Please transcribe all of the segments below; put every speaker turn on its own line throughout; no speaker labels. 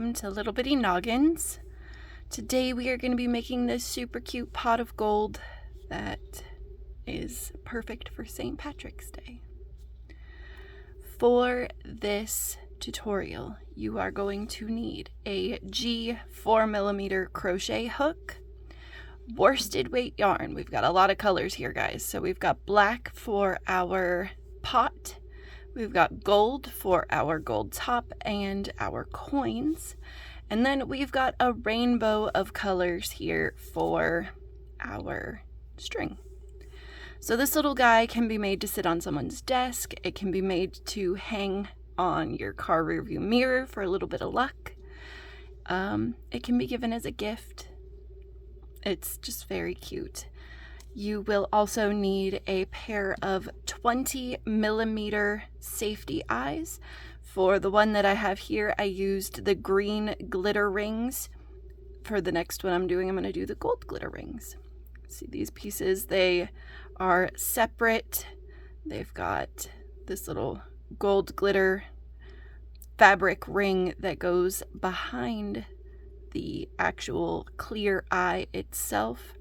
welcome to Little Bitty Noggins. Today we are going to be making this super cute pot of gold that is perfect for St. Patrick's Day. For this tutorial, you are going to need a G 4mm crochet hook, worsted weight yarn. We've got a lot of colors here, guys. So we've got black for our pot, we've got gold for our gold top and our coins, and then we've got a rainbow of colors here for our string. So this little guy can be made to sit on someone's desk. It can be made to hang on your car rearview mirror for a little bit of luck. It can be given as a gift. It's just very cute. You will also need a pair of 20mm safety eyes. For the one that I have here, I used the green glitter rings. For the next one I'm going to do the gold glitter rings. See these pieces, they are separate. They've got this little gold glitter fabric ring that goes behind the actual clear eye itself.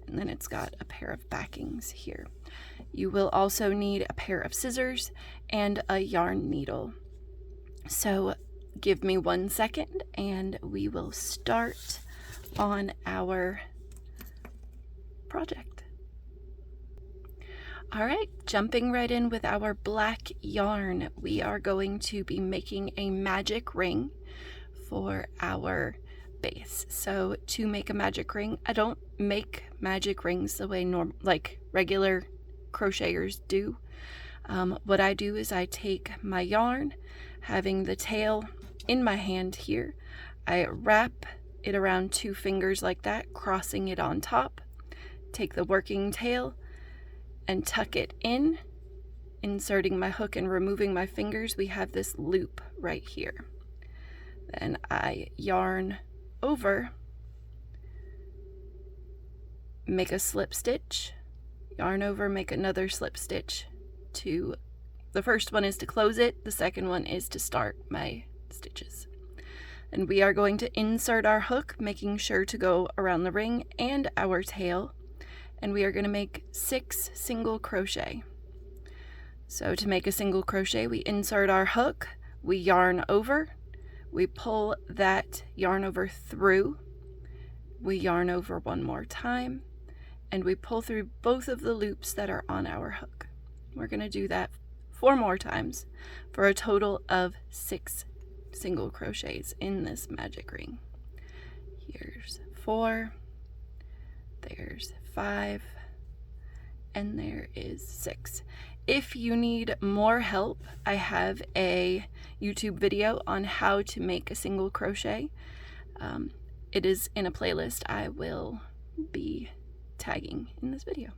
And then it's got a pair of backings here. You will also need a pair of scissors and a yarn needle. So give me 1 second and we will start on our project. All right, jumping right in with our black yarn, we are going to be making a magic ring for our base. So to make a magic ring, I don't make magic rings the way regular crocheters do. What I do is I take my yarn, having the tail in my hand here, I wrap it around 2 fingers like that, crossing it on top, take the working tail and tuck it in, inserting my hook and removing my fingers. We have this loop right here. Then I yarn over, make a slip stitch, yarn over, make another slip stitch. The first one is to close it, the second one is to start my stitches. And we are going to insert our hook, making sure to go around the ring and our tail, and we are going to make 6 single crochet. So to make a single crochet, we insert our hook, we yarn over, we pull that yarn over through, we yarn over one more time, and we pull through both of the loops that are on our hook. We're going to do that 4 more times for a total of 6 single crochets in this magic ring. Here's 4, there's 5, and there is 6. If you need more help, I have a YouTube video on how to make a single crochet. It is in a playlist I will be tagging in this video.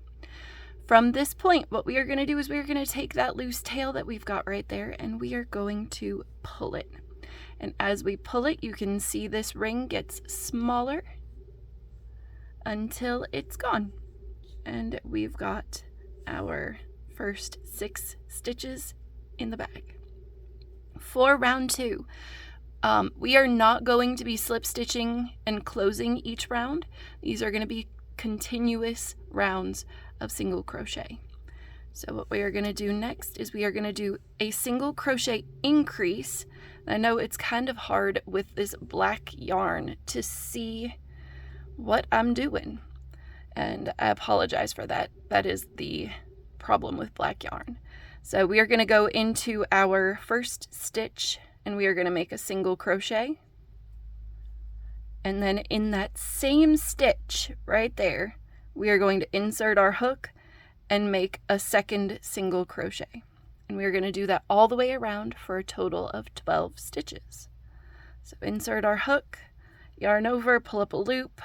From this point, what we are going to do is we are going to take that loose tail that we've got right there and we are going to pull it. And as we pull it, you can see this ring gets smaller until it's gone. And we've got our first 6 stitches in the bag. For round 2, we are not going to be slip stitching and closing each round. These are going to be continuous rounds of single crochet. So what we are going to do next is we are going to do a single crochet increase. I know it's kind of hard with this black yarn to see what I'm doing, and I apologize for that. That is the problem with black yarn. So we are going to go into our first stitch and we are going to make a single crochet, and then in that same stitch right there we are going to insert our hook and make a second single crochet, and we are going to do that all the way around for a total of 12 stitches. So insert our hook, yarn over, pull up a loop,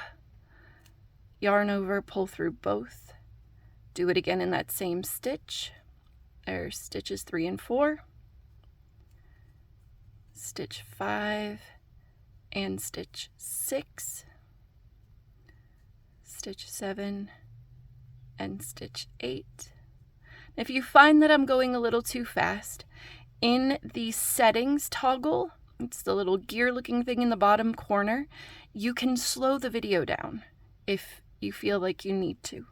yarn over, pull through both, do it again in that same stitch. There's stitches 3 and 4, stitch 5 and stitch 6, stitch 7 and stitch 8. If you find that I'm going a little too fast, in the settings toggle It's the little gear looking thing in the bottom corner. You can slow the video down if you feel like you need to.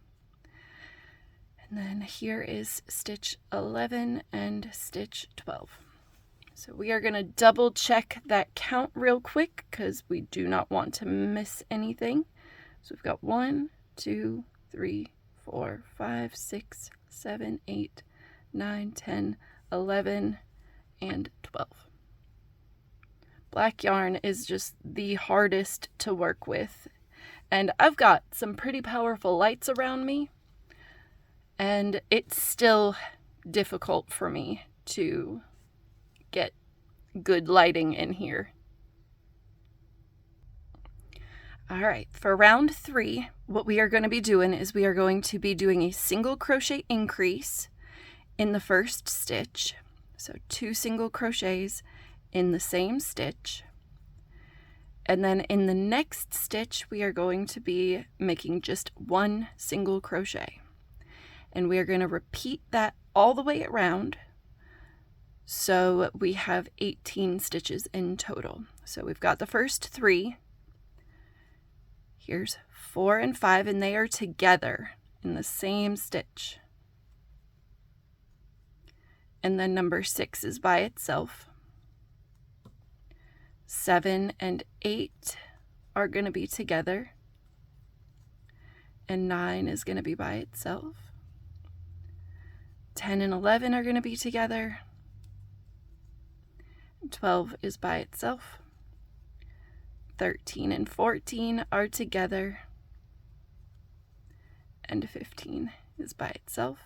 And then here is stitch 11 and stitch 12. So we are going to double check that count real quick because we do not want to miss anything. So we've got 1, 2, 3, 4, 5, 6, 7, 8, 9, 10, 11, and 12. Black yarn is just the hardest to work with. And I've got some pretty powerful lights around me, and it's still difficult for me to get good lighting in here. All right, for round 3, what we are going to be doing is we are going to be doing a single crochet increase in the first stitch. So 2 single crochets in the same stitch. And then in the next stitch, we are going to be making just 1 single crochet. And we are going to repeat that all the way around. So we have 18 stitches in total. So we've got the first 3. Here's 4 and 5, and they are together in the same stitch. And then number 6 is by itself. 7 and 8 are going to be together. And 9 is going to be by itself. 10 and 11 are going to be together. 12 is by itself. 13 and 14 are together. And 15 is by itself.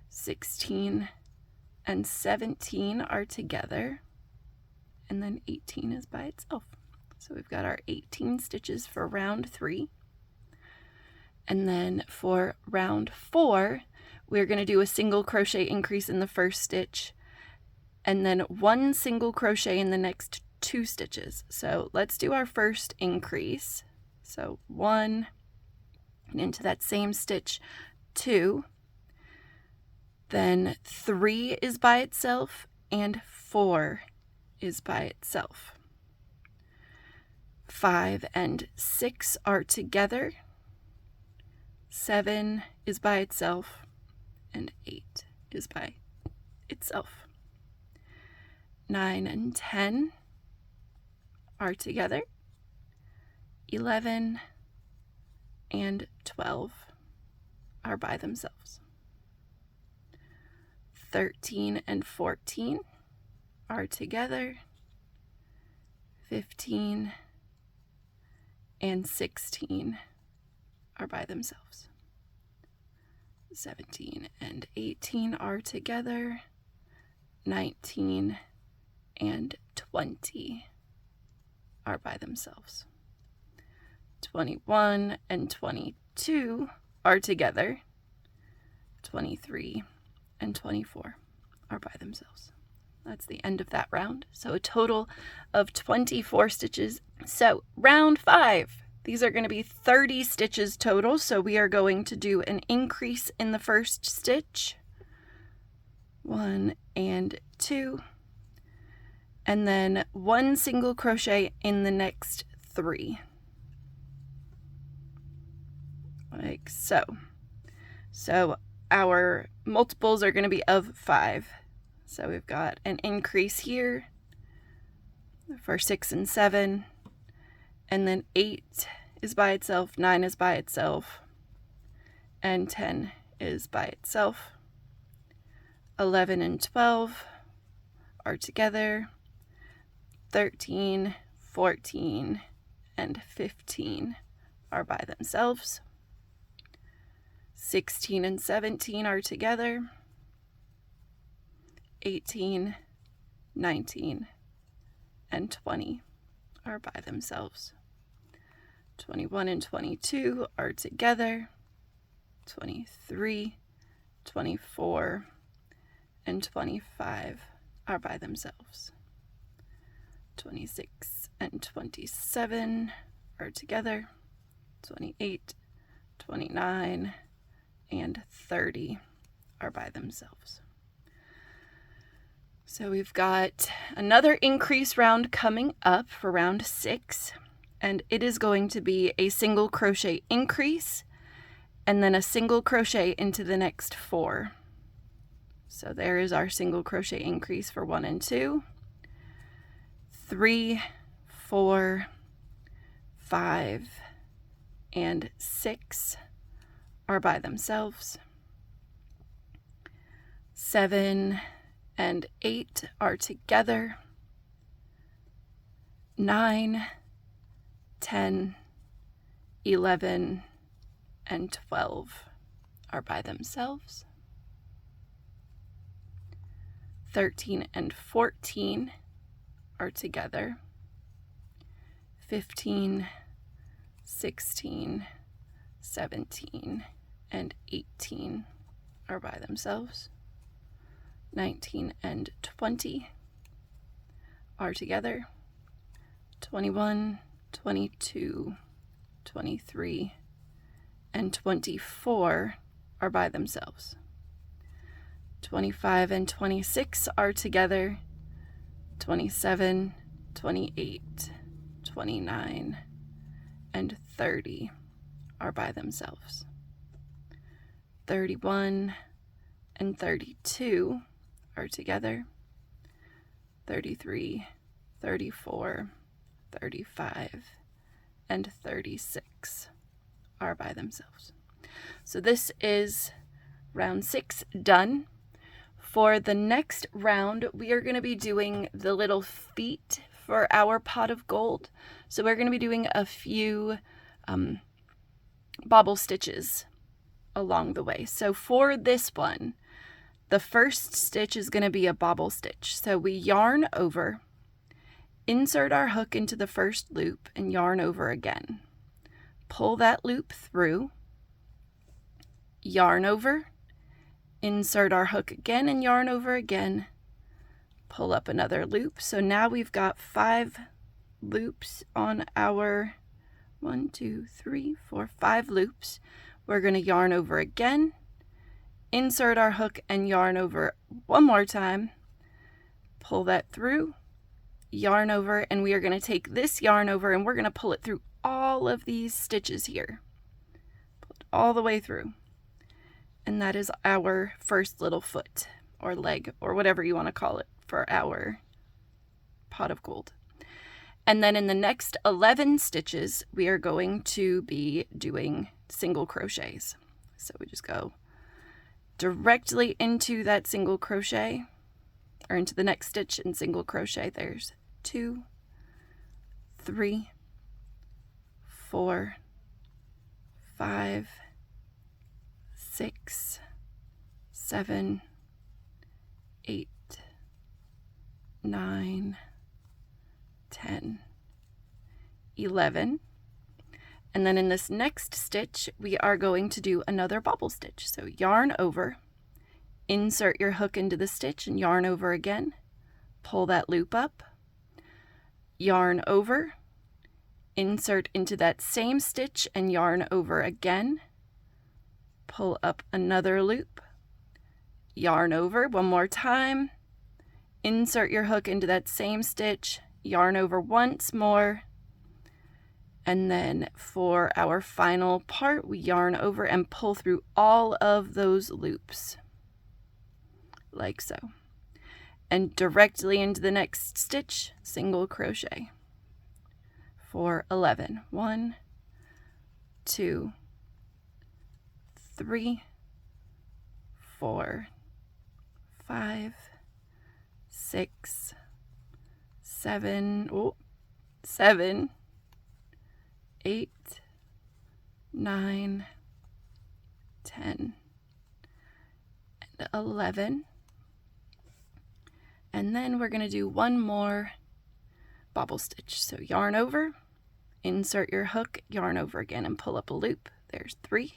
16 and 17 are together. And then 18 is by itself. So we've got our 18 stitches for round 3. And then for round 4, we're going to do a single crochet increase in the first stitch, and then 1 single crochet in the next 2 stitches. So let's do our first increase. So 1, and into that same stitch, 2. Then 3 is by itself, and 4 is by itself. 5 and 6 are together. 7 is by itself, and 8 is by itself. 9 and 10 are together. 11 and 12 are by themselves. 13 and 14 are together. 15 and 16 are by themselves. 17 and 18 are together. 19 and 20 are by themselves. 21 and 22 are together. 23 and 24 are by themselves. That's the end of that round. So a total of 24 stitches. So round 5, these are going to be 30 stitches total. So we are going to do an increase in the first stitch. 1 and 2. And then 1 single crochet in the next 3. Like so. So our multiples are going to be of 5. So we've got an increase here for 6 and 7, and then 8 is by itself, 9 is by itself, and 10 is by itself. 11 and 12 are together. 13, 14, and 15 are by themselves. 16 and 17 are together. 18, 19, and 20 are by themselves. 21 and 22 are together. 23, 24, and 25 are by themselves. 26 and 27 are together. 28, 29, and 30 are by themselves. So we've got another increase round coming up for round 6, and it is going to be a single crochet increase and then a single crochet into the next 4. So there is our single crochet increase for 1 and 2. 3, 4, 5, and 6 are by themselves. 7 and 8 are together. 9, 10, 11, and 12 are by themselves. 13 and 14 are together. 15, 16, 17, and 18 are by themselves. 19 and 20 are together. 21, 22, 23, and 24 are by themselves. 25 and 26 are together. 27, 28, 29, and 30 are by themselves. 31 and 32 are together. 33, 34, 35, and 36 are by themselves. So this is round 6 done. For the next round, we are going to be doing the little feet for our pot of gold. So we're going to be doing a few bobble stitches along the way. So for this one, the first stitch is going to be a bobble stitch. So we yarn over, insert our hook into the first loop, and yarn over again. Pull that loop through, yarn over, insert our hook again and yarn over again, pull up another loop. So now we've got 5 loops on our 5 loops. We're going to yarn over again, insert our hook and yarn over one more time, pull that through, yarn over, and we are going to take this yarn over and we're going to pull it through all of these stitches here. Pull it all the way through. And that is our first little foot or leg or whatever you want to call it for our pot of gold. And then in the next 11 stitches, we are going to be doing single crochets. So we just go directly into that single crochet or into the next stitch and single crochet. There's 2, 3, 4, 5, 6, 7, 8, 9, 10, 11. And then in this next stitch, we are going to do another bobble stitch. So yarn over, insert your hook into the stitch and yarn over again, pull that loop up, yarn over, insert into that same stitch and yarn over again, pull up another loop, yarn over one more time, insert your hook into that same stitch, yarn over once more, and then for our final part, we yarn over and pull through all of those loops, like so. And directly into the next stitch, single crochet for 11. 1, 2, 3, 4, 5, 6, 7, 8, 9, 10, and 11. And then we're going to do one more bobble stitch. So yarn over, insert your hook, yarn over again, and pull up a loop. There's 3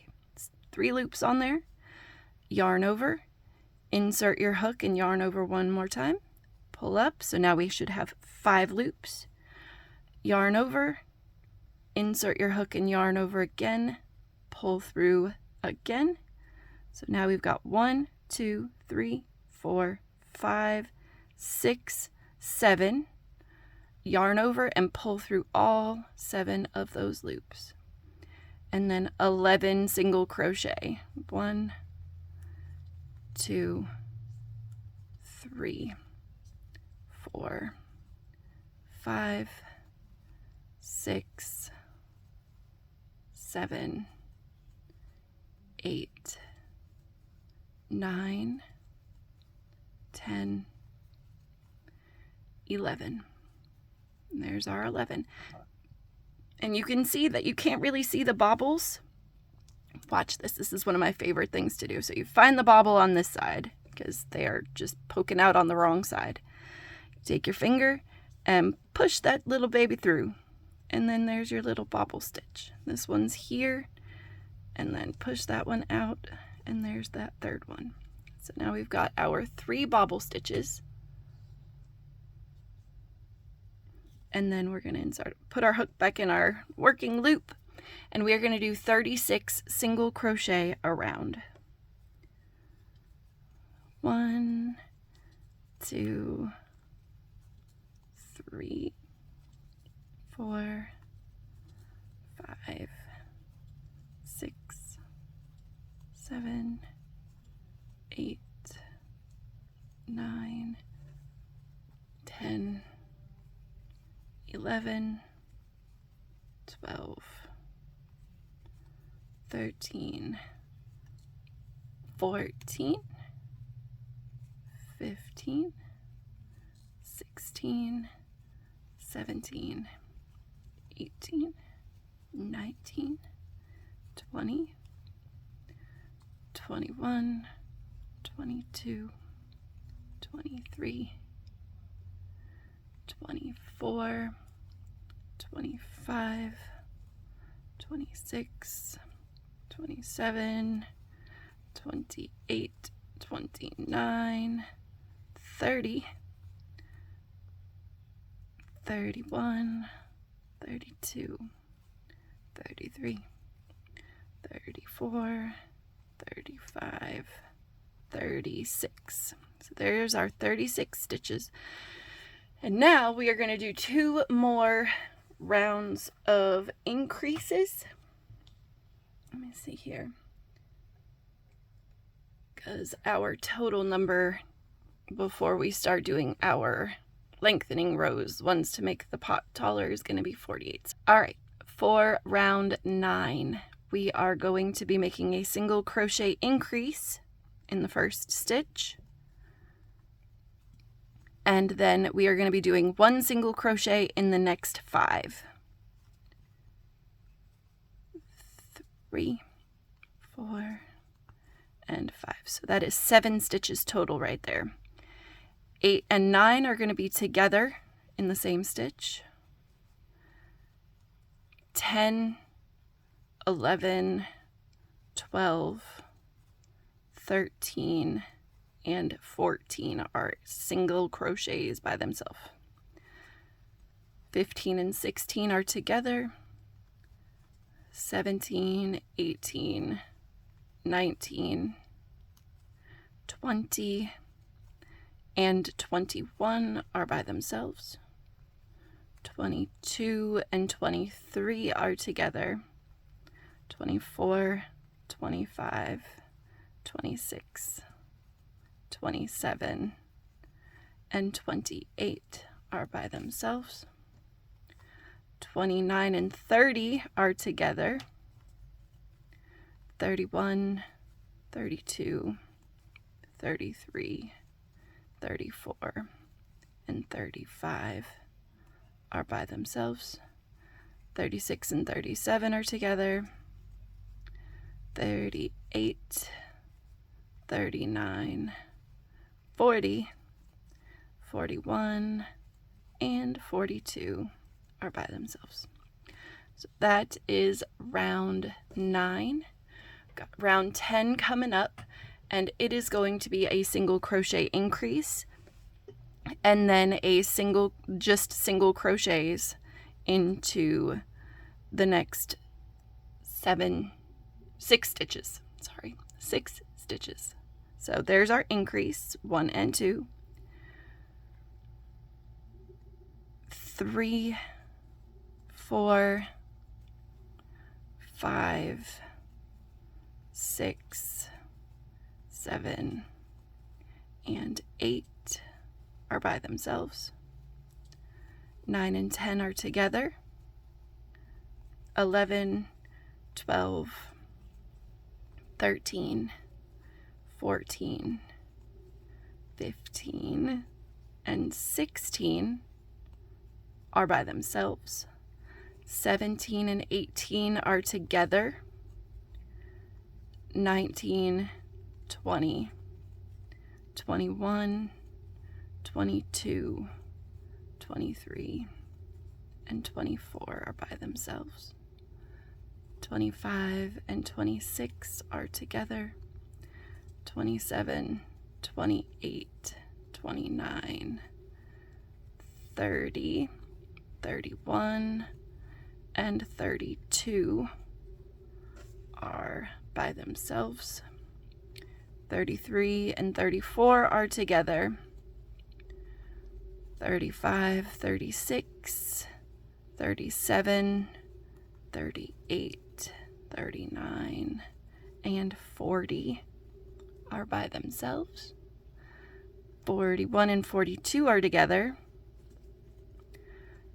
loops on there. Yarn over, insert your hook and yarn over one more time, pull up. So now we should have 5 loops. Yarn over, insert your hook and yarn over again, pull through again. So now we've got 1, 2, 3, 4, 5, 6, 7, yarn over and pull through all 7 of those loops. And then 11 single crochet. 1, 2, 3, 4, 5, 6, 7, 8, 9, 10, 11. And there's our 11. And you can see that you can't really see the bobbles. Watch this. This is one of my favorite things to do. So you find the bobble on this side because they are just poking out on the wrong side. Take your finger and push that little baby through. And then there's your little bobble stitch. This one's here. And then push that one out. And there's that third one. So now we've got our 3 bobble stitches. And then we're going to put our hook back in our working loop, and we are going to do 36 single crochet around. 1, 2, 3, 4, 5, 6, 7, 8, 9, 10, 11, 12, 13, 14, 15, 16, 17, 18, 19, 20, 21, 22, 23, 24, 25, 26, 27, 28, 29, 30, 31, 32, 33, 34, 35, 36. So there's our 36 stitches. And now we are going to do 2 more rounds of increases. Let me see here. Because our total number before we start doing our lengthening rows, ones to make the pot taller, is going to be 48. All right, for round 9, we are going to be making a single crochet increase in the first stitch. And then we are going to be doing 1 single crochet in the next 5. 3, 4, and 5. So that is 7 stitches total right there. 8 and 9 are going to be together in the same stitch. 10, 11, 12, 13, and 14 are single crochets by themselves. 15 and 16 are together. 17, 18, 19, 20, and 21 are by themselves. 22 and 23 are together. 24, 25, 26, 27, and 28 are by themselves. 29 and 30 are together. 31, 32, 33, 34, and 35 are by themselves. 36 and 37 are together. 38, 39, 40, 41, and 42 are by themselves. So that is round 9. Got round 10 coming up, and it is going to be a single crochet increase and then a single crochets into the next 6 stitches. Sorry, 6 stitches. So there's our increase, 1 and 2. 3, 4, 5, 6, 7, and 8 are by themselves. 9 and 10 are together. 11, 12, 13, 14, 15, and 16 are by themselves. 17 and 18 are together. 19, 20, 21, 22, 23, and 24 are by themselves. 25 and 26 are together. 27, 28, 29, 30, 31, and 32 are by themselves. 33 and 34 are together. 35, 36, 37, 38, 39, and 40 are by themselves. 41 and 42 are together.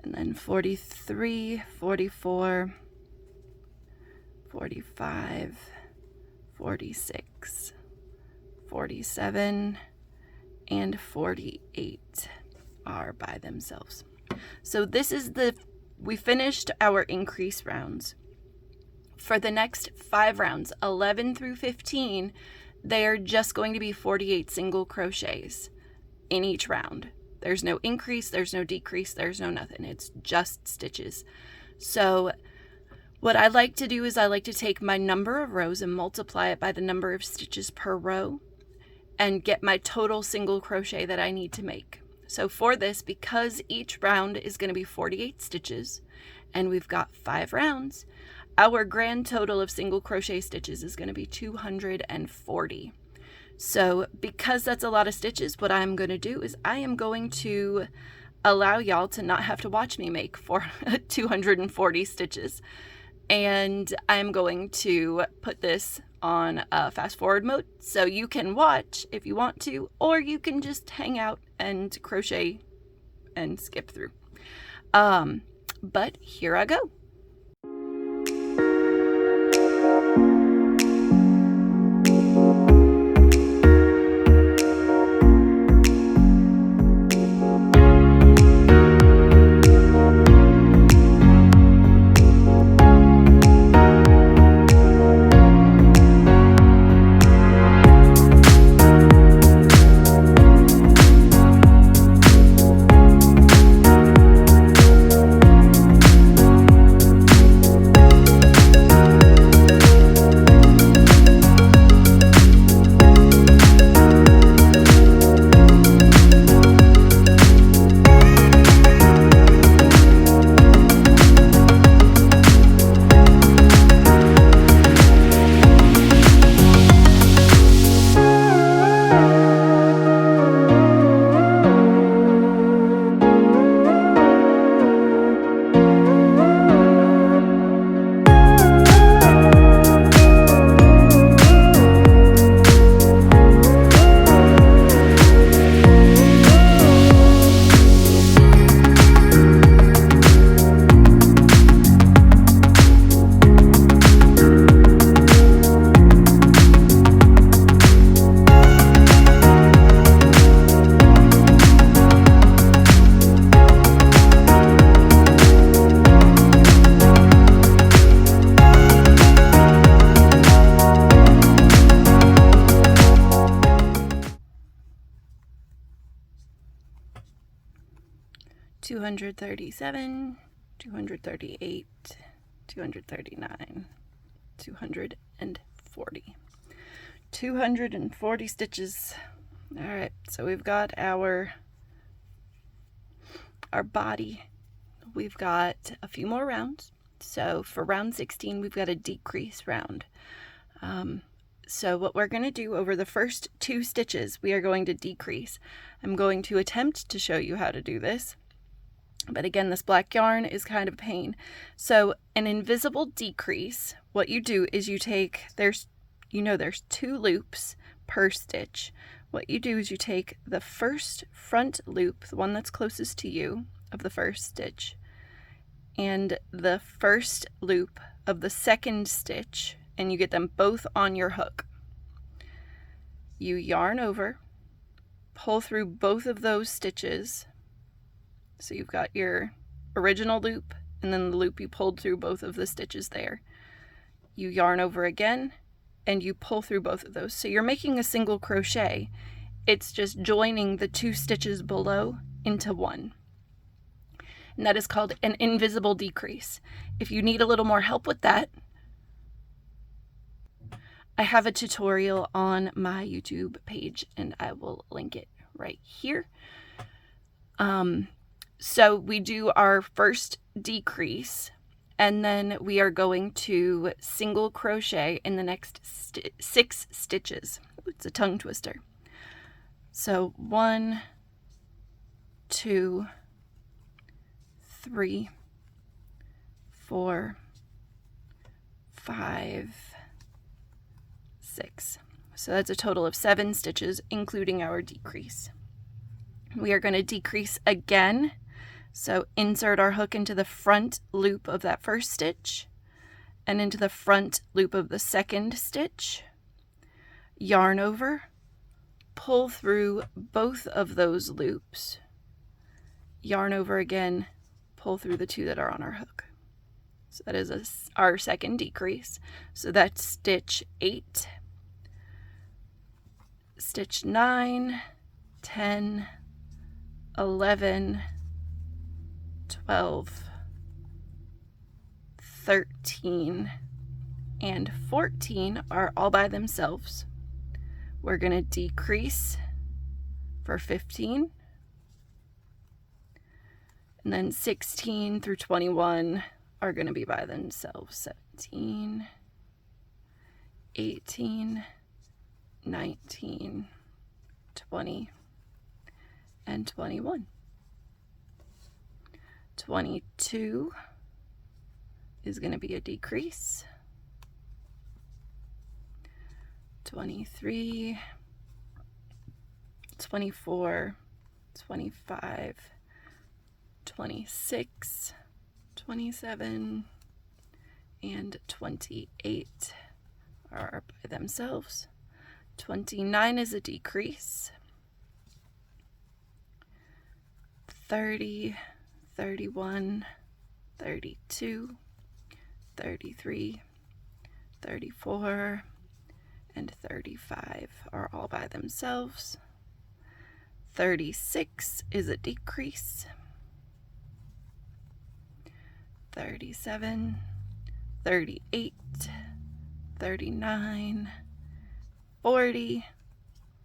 And then 43, 44, 45, 46, 47, and 48 are by themselves. So this is we finished our increase rounds. For the next 5 rounds, 11 through 15, they are just going to be 48 single crochets in each round. There's no increase, there's no decrease, there's no nothing. It's just stitches. So what I like to do is I like to take my number of rows and multiply it by the number of stitches per row and get my total single crochet that I need to make. So for this, because each round is going to be 48 stitches and we've got 5 rounds, our grand total of single crochet stitches is going to be 240. So because that's a lot of stitches, what I'm going to do is I am going to allow y'all to not have to watch me make 240 stitches. And I'm going to put this on fast forward mode, so you can watch if you want to, or you can just hang out and crochet and skip through. But here I go. $237, $238, $239, $240. 240 stitches. All right, so we've got our body. We've got a few more rounds. So for round 16, we've got a decrease round. So what we're going to do over the first 2 stitches, we are going to decrease. I'm going to attempt to show you how to do this. But again, this black yarn is kind of a pain. So an invisible decrease, what you do is you take, there's 2 loops per stitch. What you do is you take the first front loop, the one that's closest to you of the first stitch, and the first loop of the second stitch, and you get them both on your hook. You yarn over, pull through both of those stitches. So you've got your original loop and then the loop you pulled through both of the stitches there. You yarn over again and you pull through both of those. So you're making a single crochet. It's just joining the 2 stitches below into one. And that is called an invisible decrease. If you need a little more help with that, I have a tutorial on my YouTube page and I will link it right here. So we do our first decrease and then we are going to single crochet in the next 6 stitches. It's a tongue twister. So 1, 2, 3, 4, 5, 6. So that's a total of 7 stitches, including our decrease. We are going to decrease again. So insert our hook into the front loop of that first stitch and into the front loop of the second stitch. Yarn over, pull through both of those loops. Yarn over again, pull through the 2 that are on our hook. So that is our second decrease. So that's stitch 8, stitch 9, 10, 11, 12, 13, and 14 are all by themselves. We're going to decrease for 15, and then 16 through 21 are going to be by themselves. 17, 18, 19, 20, and 21. 22 is going to be a decrease. 23, 24, 25, 26, 27, and 28 are by themselves. 29 is a decrease. 30, 31, 32, 33, 34, and 35 are all by themselves. 36 is a decrease. 37, 38, 39, 40,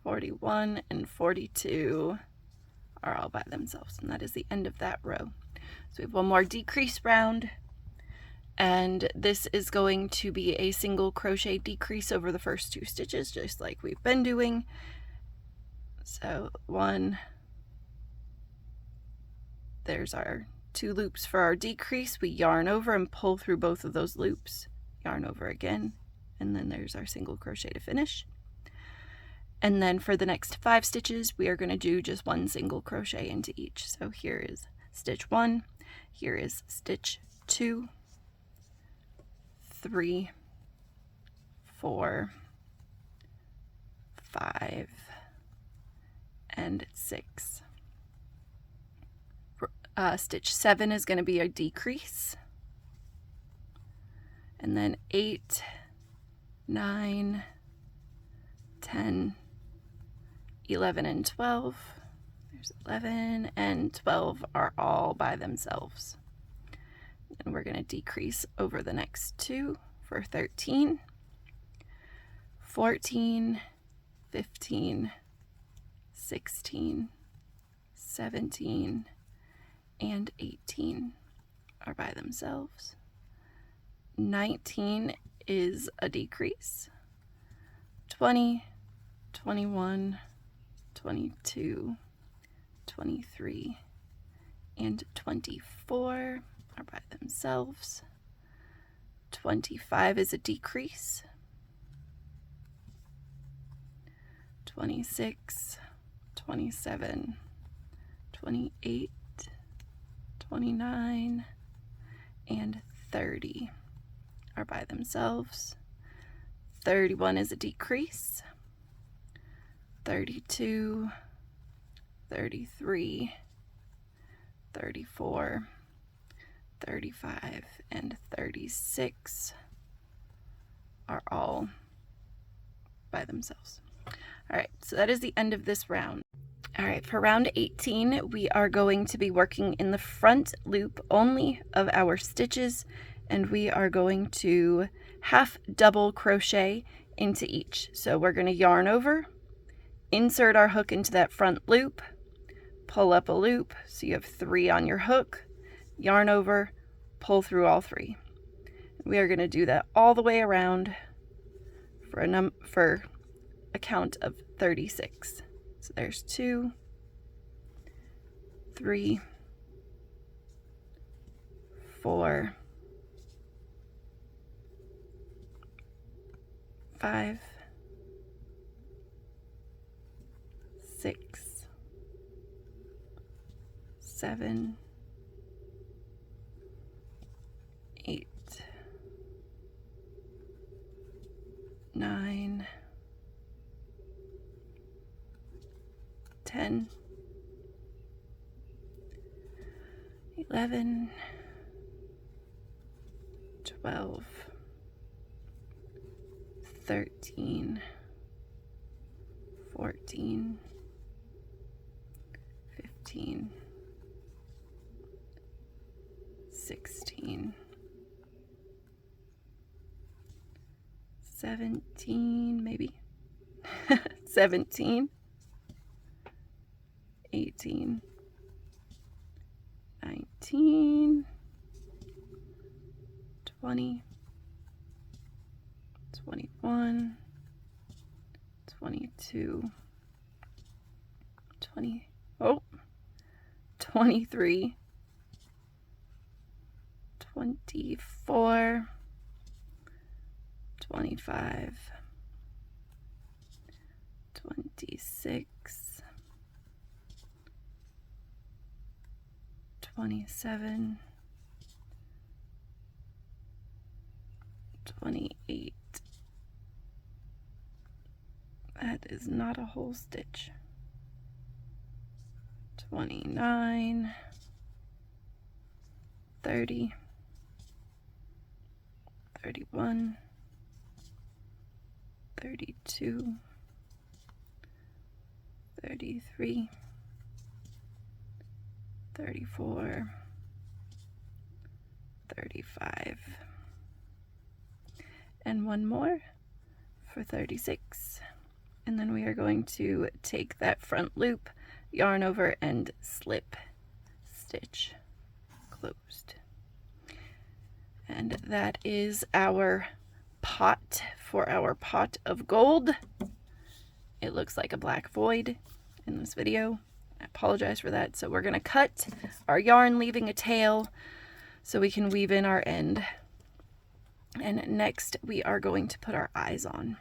41, and 42 are all by themselves, and that is the end of that row. So we have one more decrease round, and this is going to be a single crochet decrease over the first 2 stitches, just like we've been doing. So 1, there's our 2 loops for our decrease. We yarn over and pull through both of those loops, yarn over again, and then there's our single crochet to finish. And then for the next 5 stitches, we are going to do just 1 single crochet into each. So here is stitch 1, here is stitch 2, 3, 4, 5, and 6. Stitch 7 is going to be a decrease. And then 8, 9, 10, 11, and 12. There's 11 and 12 are all by themselves. And we're going to decrease over the next 2 for 13, 14, 15, 16, 17, and 18 are by themselves. 19 is a decrease. 20, 21, 22, 23, and 24 are by themselves. 25 is a decrease. 26, 27, 28, 29, and 30 are by themselves. 31 is a decrease. 32, 33, 34, 35, and 36 are all by themselves. All right, so that is the end of this round. All right, for round 18, we are going to be working in the front loop only of our stitches, and we are going to half double crochet into each. So we're going to yarn over, insert our hook into that front loop, pull up a loop, so you have 3 on your hook, yarn over, pull through all 3. We are going to do that all the way around for a count of 36. So there's 2, 3, 4, 5, 6, 7, 8, 9, 10, 11, 12, 13, 14, 15, 16, 17, maybe, 17, 18, 19, 20, 21, 22, 23, 24, 25, 26, 27, 28. That is not a whole stitch. 29, 30, 31, 32, 33, 34, 35, and one more for 36. And then we are going to take that front loop, yarn over, and slip stitch closed. And that is our pot for our pot of gold. It looks like a black void in this video. I apologize for that. So we're going to cut our yarn, leaving a tail so we can weave in our end. And next we are going to put our eyes on.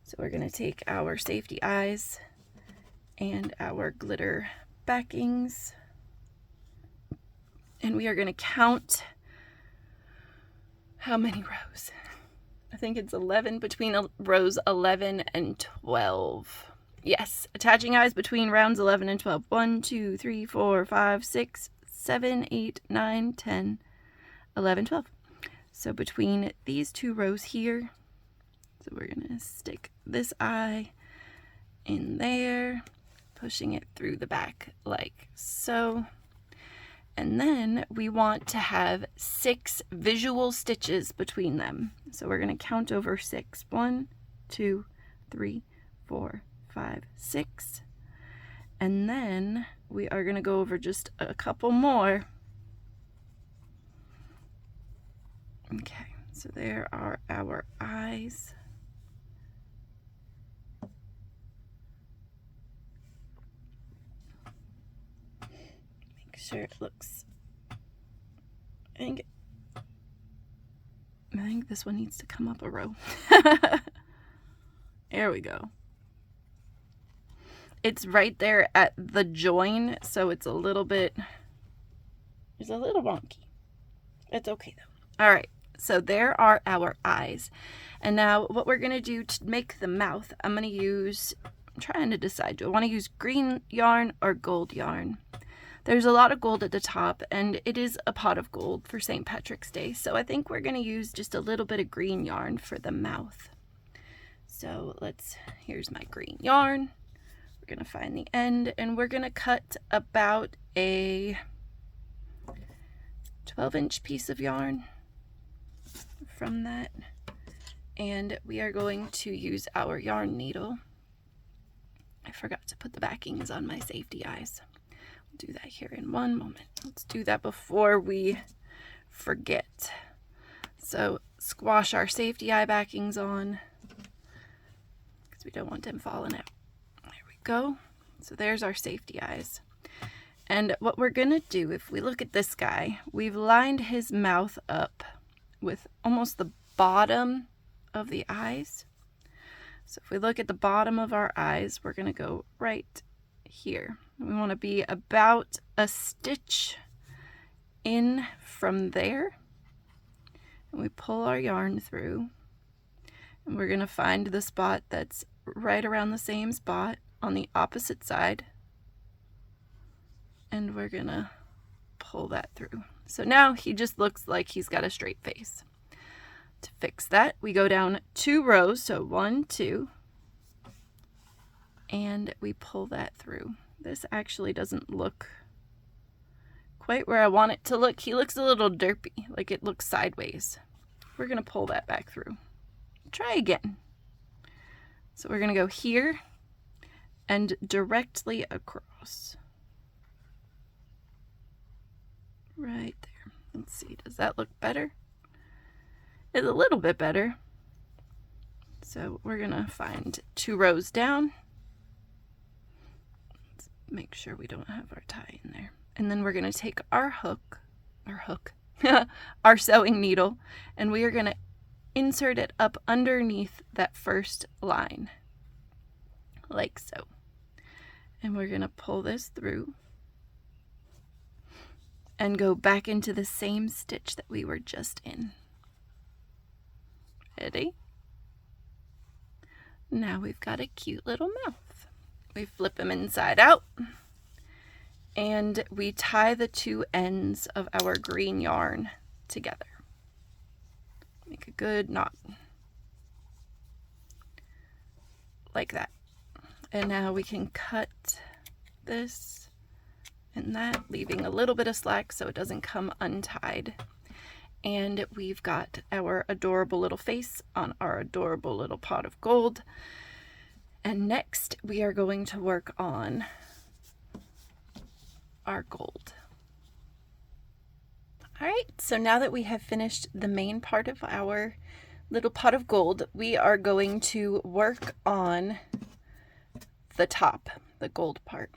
So we're going to take our safety eyes and our glitter backings, and we are going to count how many rows. I think it's 11, between rows 11 and 12. Yes, attaching eyes between rounds 11 and 12. 1, 2, 3, 4, 5, 6, 7, 8, 9, 10, 11, 12. So between these 2 rows here, so we're going to stick this eye in there, pushing it through the back like so. And then we want to have 6 visual stitches between them. So we're going to count over 6. 1, 2, 3, 4, 5, 6. And then we are going to go over just a couple more. Okay, so there are our eyes. Make sure it looks, I think this one needs to come up a row. There we go. It's right there at the join, so it's a little bit, it's a little wonky. It's okay though. All right, so there are our eyes. And now what we're gonna do to make the mouth, I'm gonna use, I'm trying to decide, do I wanna use green yarn or gold yarn? There's a lot of gold at the top, and it is a pot of gold for St. Patrick's Day, so I think we're gonna use just a little bit of green yarn for the mouth. So here's my green yarn. We're gonna find the end, and we're gonna cut about a 12-inch piece of yarn from that, and we are going to use our yarn needle. I forgot to put the backings on my safety eyes. We'll do that here in one moment. Let's do that before we forget. So squash our safety eye backings on because we don't want them falling out. There we go. So there's our safety eyes. And what we're gonna do, if we look at this guy, we've lined his mouth up with almost the bottom of the eyes. So if we look at the bottom of our eyes, we're gonna go right here. We wanna be about a stitch in from there. And we pull our yarn through, and we're gonna find the spot that's right around the same spot on the opposite side. And we're gonna pull that through. So now he just looks like he's got a straight face. To fix that, we go down 2 rows, so 1, 2, and we pull that through. This actually doesn't look quite where I want it to look. He looks a little derpy, like it looks sideways. We're gonna pull that back through. Try again. So we're gonna go here and directly across. Right there. Let's see, does that look better? It's a little bit better. So we're gonna find 2 rows down. Let's make sure we don't have our tie in there. And then we're gonna take our our sewing needle, and we are gonna insert it up underneath that first line, like so. And we're gonna pull this through and go back into the same stitch that we were just in. Ready? Now we've got a cute little mouth. We flip him inside out, and we tie the 2 ends of our green yarn together. Make a good knot. Like that. And now we can cut this and that, leaving a little bit of slack so it doesn't come untied. And we've got our adorable little face on our adorable little pot of gold. And next we are going to work on our gold. All right, so now that we have finished the main part of our little pot of gold, we are going to work on the top, the gold part.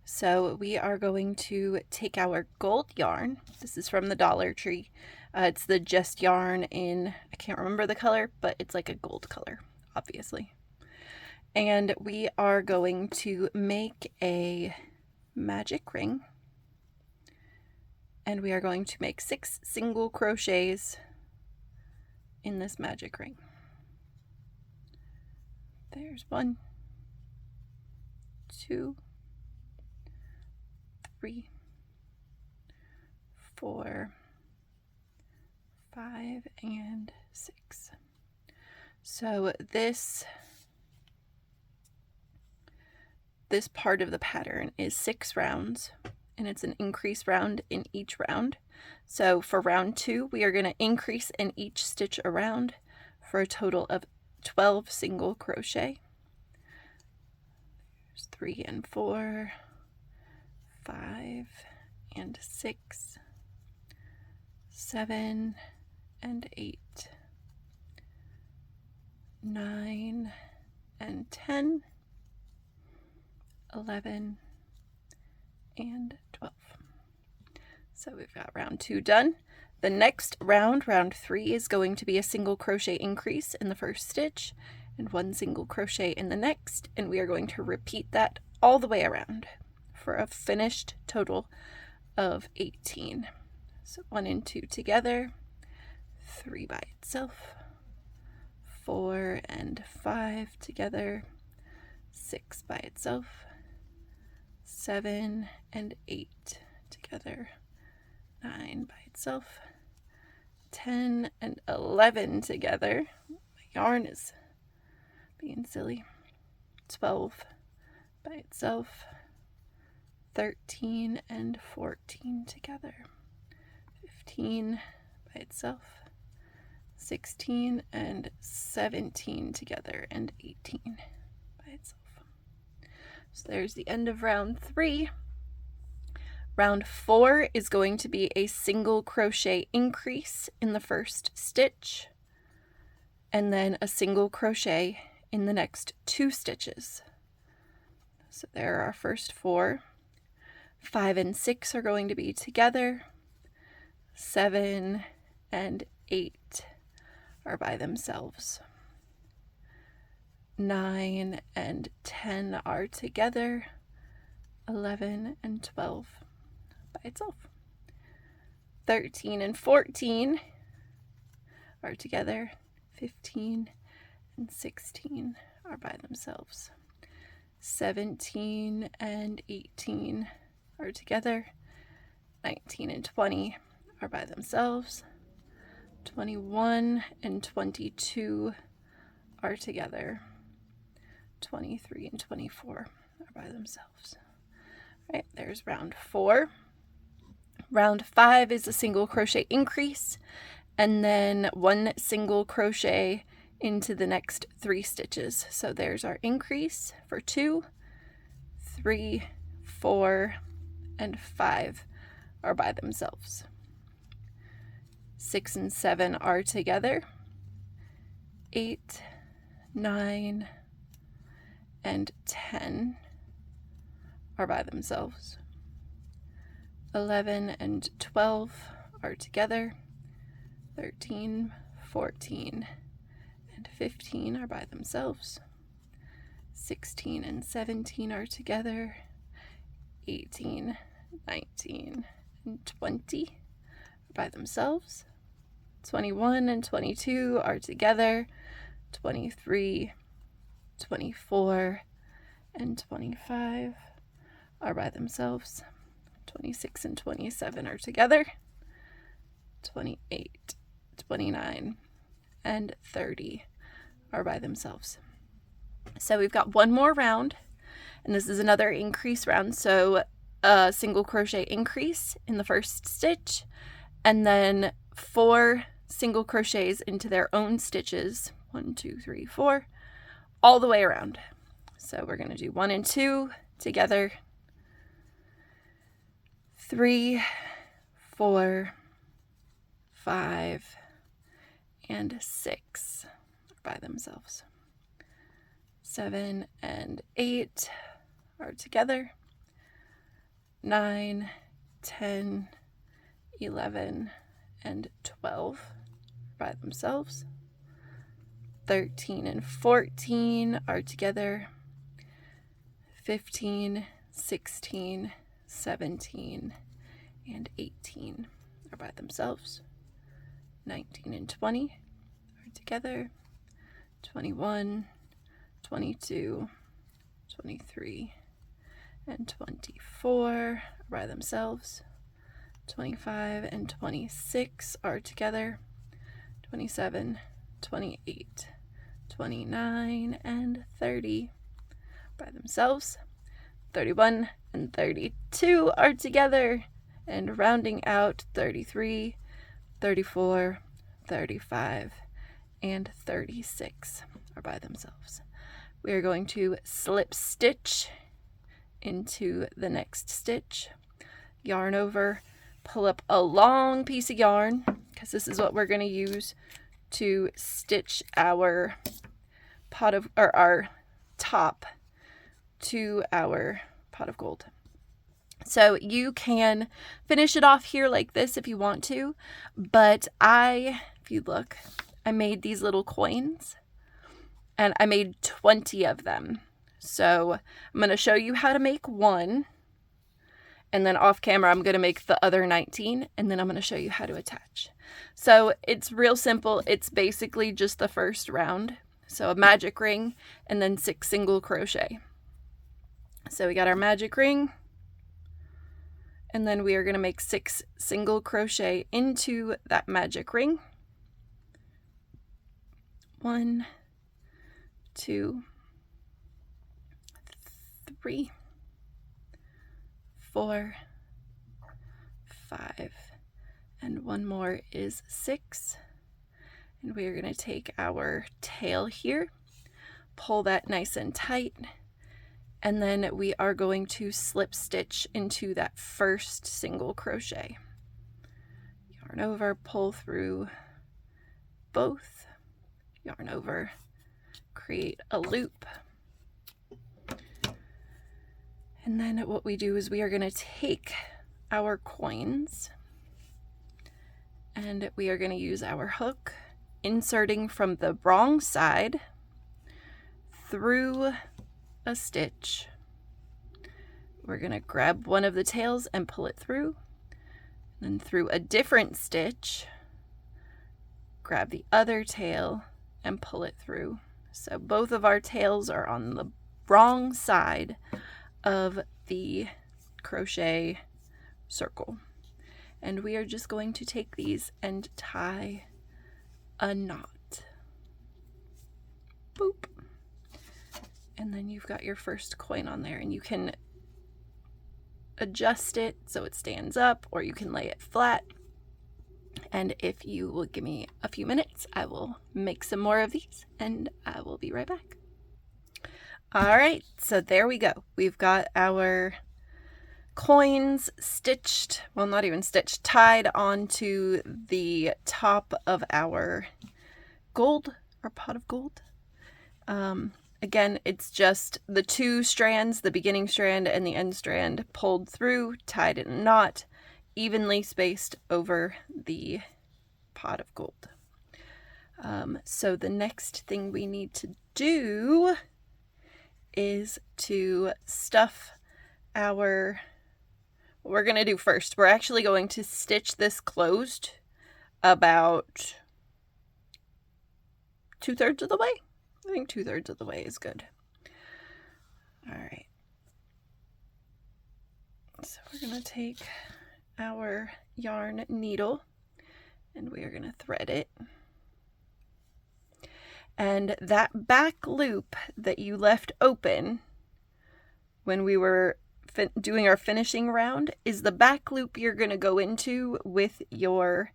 So we are going to take our gold yarn. This is from the Dollar Tree. It's the Just yarn in, I can't remember the color, but it's like a gold color, obviously. And we are going to make a magic ring. And we are going to make 6 single crochets in this magic ring. There's 1, 2, 3, 4, 5, and 6. So this part of the pattern is 6 rounds, and it's an increase round in each round. So for round 2, we are going to increase in each stitch around for a total of 12 single crochet. There's 3 and 4, 5 and 6, 7 and 8, 9 and 10, 11 and 12. So we've got round 2 done. The next round, round 3, is going to be a single crochet increase in the first stitch and 1 single crochet in the next, and we are going to repeat that all the way around for a finished total of 18. So 1 and 2 together, 3 by itself, 4 and 5 together, 6 by itself, 7 and 8 together, 9 by itself, 10 and 11 together. My yarn is being silly. 12 by itself, 13 and 14 together, 15 by itself, 16 and 17 together, and 18 by itself. So there's the end of round 3. Round 4 is going to be a single crochet increase in the first stitch, and then a single crochet in the next 2 stitches. So there are our first 4. 5 and 6 are going to be together. 7 and 8 are by themselves. 9 and 10 are together. 11 and 12 by itself. 13 and 14 are together. 15 and 16 are by themselves. 17 and 18 are together. 19 and 20 are by themselves. 21 and 22 are together. 23 and 24 are by themselves. All right, there's round 4. Round 5 is a single crochet increase, and then 1 single crochet into the next 3 stitches. So there's our increase for 2, 3, 4, and 5 are by themselves. 6 and 7 are together. 8, 9, and 10 are by themselves. 11 and 12 are together. 13, 14, and 15 are by themselves. 16 and 17 are together. 18, 19, and 20 are by themselves. 21 and 22 are together. 23, 24, and 25 are by themselves. 26 and 27 are together. 28, 29, and 30 are by themselves. So we've got one more round, and this is another increase round. So a single crochet increase in the first stitch, and then 4 single crochets into their own stitches. 1, 2, 3, 4, all the way around. So we're going to do 1 and 2 together. 3, 4, 5, and 6 are by themselves. 7 and 8 are together. 9, 10, 11, and 12 are by themselves. 13 and 14 are together. 15, 16, 17, and 18 are by themselves. 19 and 20 are together. 21, 22, 23, and 24 are by themselves. 25 and 26 are together. 27, 28, 29, and 30 by themselves. 31 and 32 are together, and rounding out 33, 34, 35, and 36 are by themselves. We are going to slip stitch into the next stitch, yarn over, pull up a long piece of yarn, because this is what we're going to use to stitch our pot of, or our top to our pot of gold. So you can finish it off here like this if you want to, but if you look, I made these little coins and I made 20 of them. So I'm going to show you how to make one, and then off camera I'm going to make the other 19, and then I'm going to show you how to attach. So it's real simple. It's basically just the first round. So a magic ring and then 6 single crochet. So we got our magic ring, and then we are going to make 6 single crochet into that magic ring. 1, 2, 3, 4, 5, and one more is 6. And we are going to take our tail here, pull that nice and tight, and then we are going to slip stitch into that first single crochet. Yarn over, pull through both, yarn over, create a loop. And then what we do is we are going to take our coins and we are going to use our hook, inserting from the wrong side through a stitch. We're going to grab one of the tails and pull it through, then through a different stitch, grab the other tail and pull it through. So both of our tails are on the wrong side of the crochet circle. And we are just going to take these and tie a knot. Boop. And then you've got your first coin on there, and you can adjust it so it stands up, or you can lay it flat. And if you will give me a few minutes, I will make some more of these and I will be right back. All right, so there we go. We've got our coins stitched, well, not even stitched, tied onto the top of our gold, or pot of gold. Again, it's just the 2 strands, the beginning strand and the end strand, pulled through, tied in a knot, evenly spaced over the pot of gold. So the next thing we need to do is to stuff what we're going to do first. We're actually going to stitch this closed about 2/3 of the way. I think 2/3 of the way is good. All right. So we're going to take our yarn needle and we are going to thread it. And that back loop that you left open when we were doing our finishing round is the back loop you're going to go into with your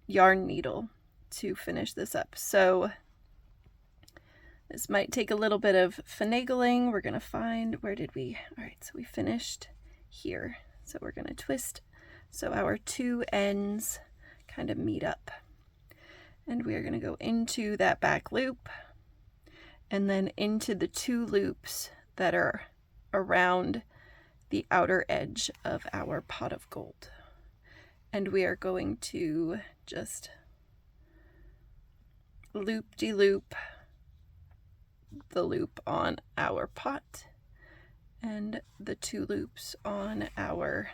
yarn needle to finish this up. So this might take a little bit of finagling. We're going to find, all right, so we finished here. So we're going to twist so our 2 ends kind of meet up. And we are going to go into that back loop and then into the 2 loops that are around the outer edge of our pot of gold. And we are going to just loop-de-loop the loop on our pot and the 2 loops on our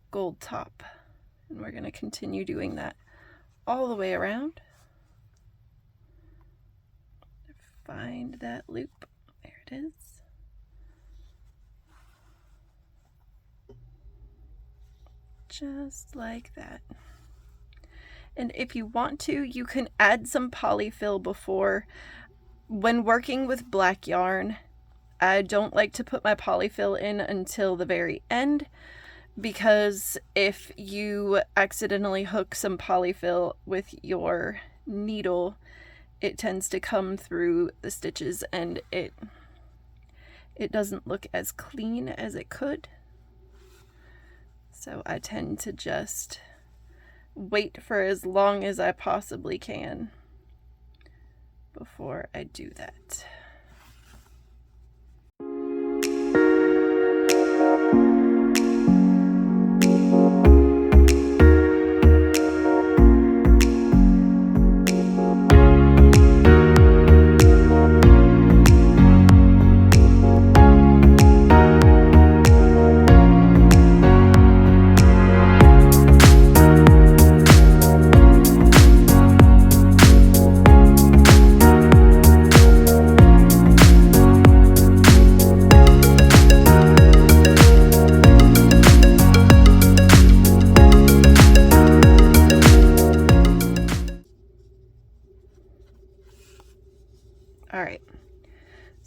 gold top. And we're going to continue doing that all the way around. Find that loop. There it is. Just like that. And if you want to, you can add some polyfill before. When working with black yarn, I don't like to put my polyfill in until the very end, because if you accidentally hook some polyfill with your needle, it tends to come through the stitches and it doesn't look as clean as it could. So I tend to just wait for as long as I possibly can before I do that.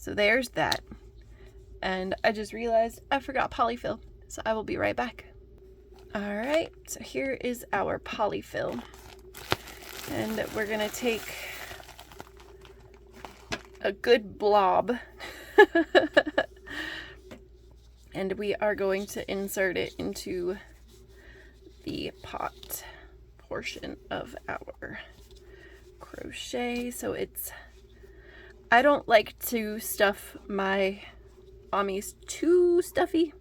So there's that. And I just realized I forgot polyfill, so I will be right back. All right, so here is our polyfill. And we're gonna take a good blob and we are going to insert it into the pot portion of our crochet. So I don't like to stuff my Amis too stuffy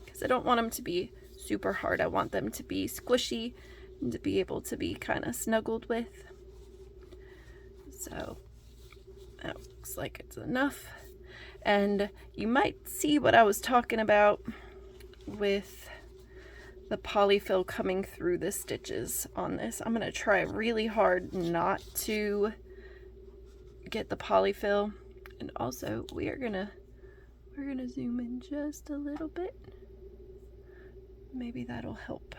because I don't want them to be super hard. I want them to be squishy and to be able to be kind of snuggled with. So that looks like it's enough. And you might see what I was talking about with the polyfill coming through the stitches on this. I'm going to try really hard not to get the polyfill. And also we're gonna zoom in just a little bit. Maybe that'll help.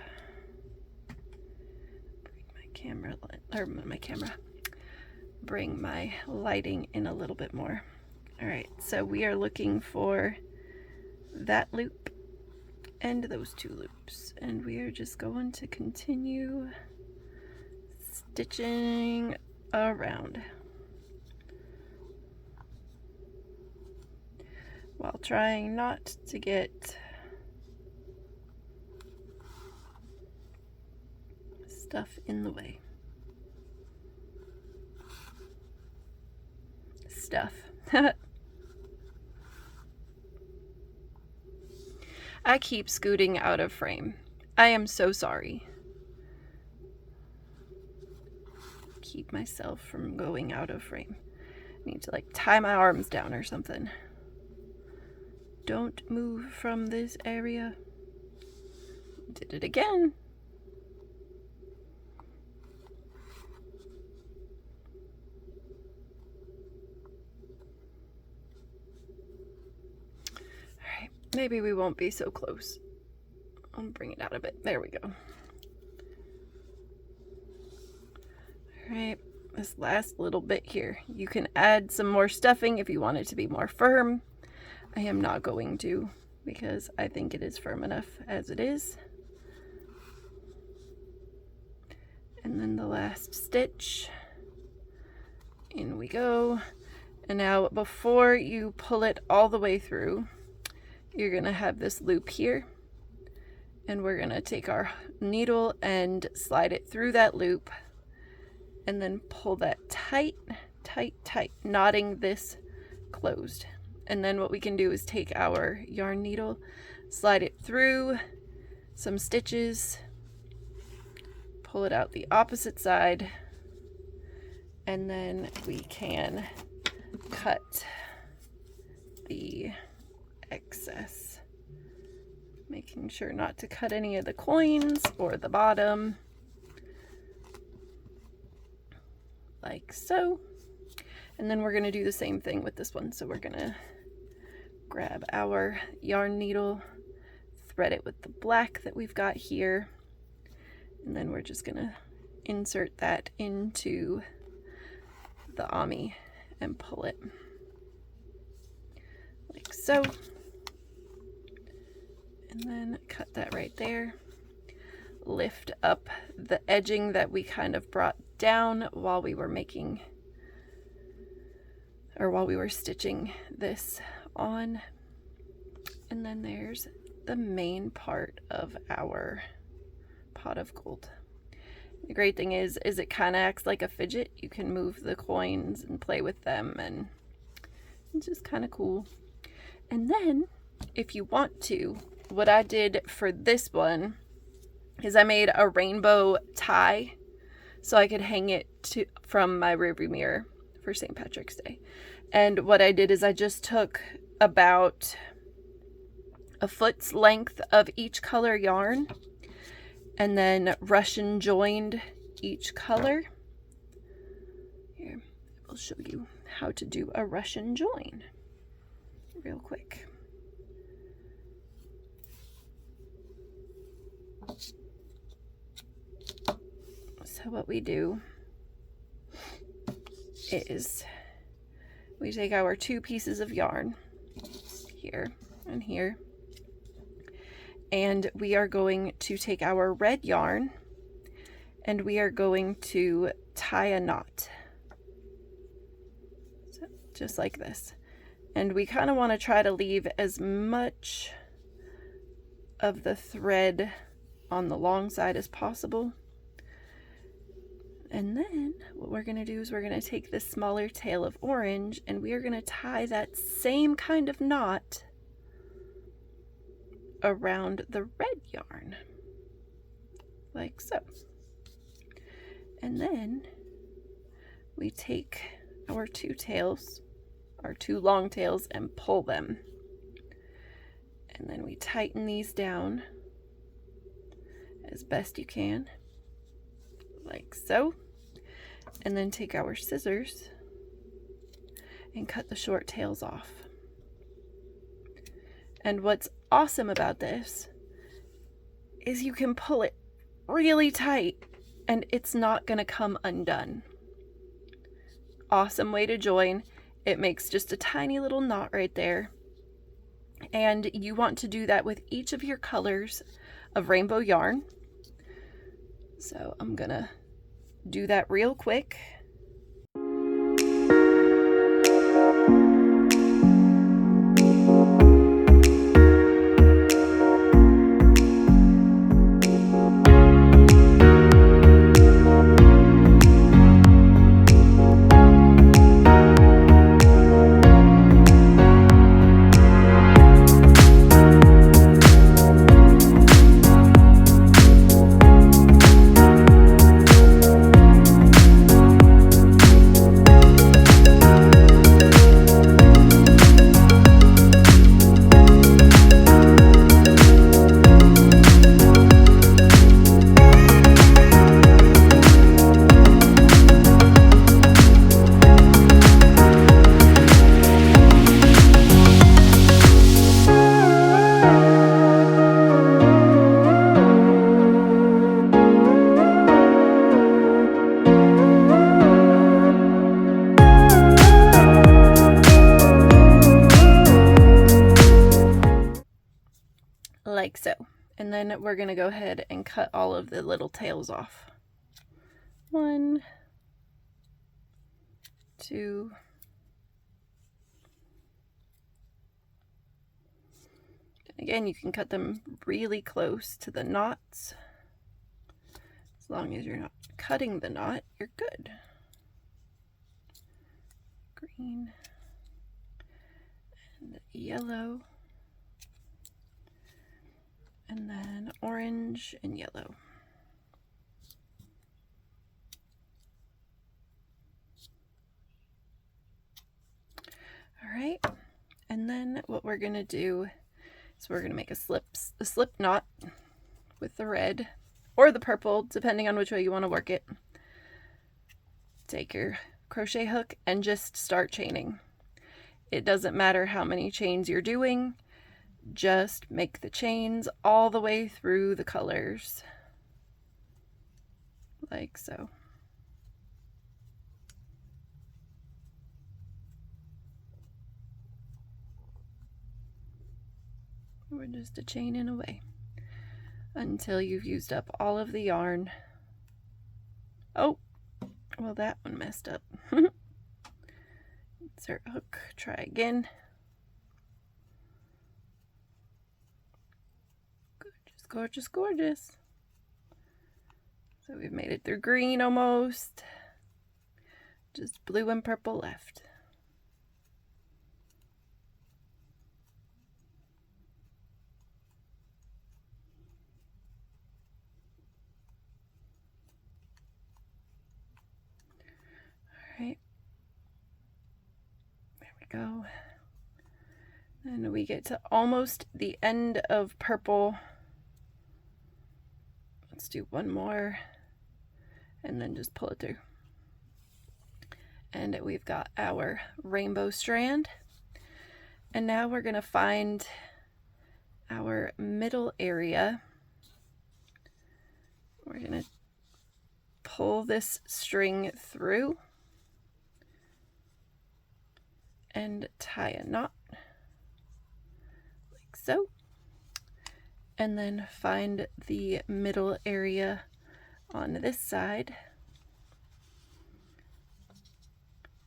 Bring my lighting in a little bit more. All right, so we are looking for that loop and those two loops, and we are just going to continue stitching around while trying not to get stuff in the way. I keep scooting out of frame. I am so sorry. Keep myself from going out of frame. I need to like tie my arms down or something. Don't move from this area. Did it again. Maybe we won't be so close. I'll bring it out a bit. There we go. All right, this last little bit here. You can add some more stuffing if you want it to be more firm. I am not going to because I think it is firm enough as it is. And then the last stitch. In we go. And now before you pull it all the way through, you're going to have this loop here, and we're going to take our needle and slide it through that loop and then pull that tight, tight, tight, knotting this closed. And then what we can do is take our yarn needle, slide it through some stitches, pull it out the opposite side, and then we can cut the excess, making sure not to cut any of the coins or the bottom, like so. And then we're going to do the same thing with this one. So we're going to grab our yarn needle, thread it with the black that we've got here, and then we're just going to insert that into the Ami and pull it like so. And then cut that right there. Lift up the edging that we kind of brought down while we were making, or while we were stitching this on. And then there's the main part of our pot of gold. The great thing is it kind of acts like a fidget. You can move the coins and play with them, and it's just kind of cool. And then if you want to, what I did for this one is I made a rainbow tie so I could hang it from my rearview mirror for St. Patrick's Day. And what I did is I just took about a foot's length of each color yarn and then Russian joined each color. Here, I'll show you how to do a Russian join real quick. So what we do is we take our 2 pieces of yarn, here and here, and we are going to take our red yarn and we are going to tie a knot, so, just like this. And we kind of want to try to leave as much of the thread on the long side as possible. And then what we're going to do is we're going to take this smaller tail of orange and we are going to tie that same kind of knot around the red yarn, like so. And then we take our 2 tails, our 2 long tails, and pull them. And then we tighten these down as best you can, like so. And then take our scissors and cut the short tails off. And what's awesome about this is you can pull it really tight and it's not going to come undone. Awesome way to join. It makes just a tiny little knot right there. And you want to do that with each of your colors of rainbow yarn. So I'm gonna do that real quick. Like so. And then we're going to go ahead and cut all of the little tails off. 1, 2, again, you can cut them really close to the knots. As long as you're not cutting the knot, you're good. Green and yellow. And then orange and yellow. All right, and then what we're gonna do is we're gonna make a slip knot with the red or the purple, depending on which way you want to work it. Take your crochet hook and just start chaining. It doesn't matter how many chains you're doing. Just make the chains all the way through the colors, like so. We're just a chaining away until you've used up all of the yarn. Oh, well, that one messed up. Insert hook, try again. Gorgeous, gorgeous. So we've made it through green almost. Just blue and purple left. All right. There we go. And we get to almost the end of purple. Let's do one more and then just pull it through. And we've got our rainbow strand. And now we're going to find our middle area. We're going to pull this string through. and tie a knot like so. And then find the middle area on this side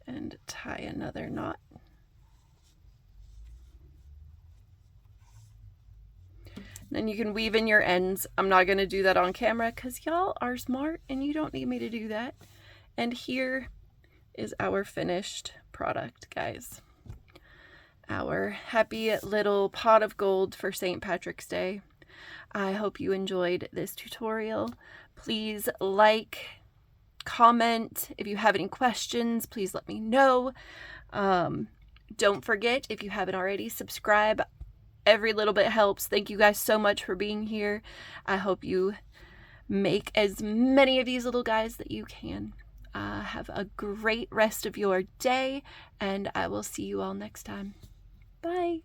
and tie another knot. Then you can weave in your ends. I'm not going to do that on camera because y'all are smart and you don't need me to do that. And here is our finished product, guys. Our happy little pot of gold for St. Patrick's Day. I hope you enjoyed this tutorial. Please like, comment. If you have any questions, please let me know. Don't forget, if you haven't already, subscribe. Every little bit helps. Thank you guys so much for being here. I hope you make as many of these little guys that you can. Have a great rest of your day, and I will see you all next time. Bye.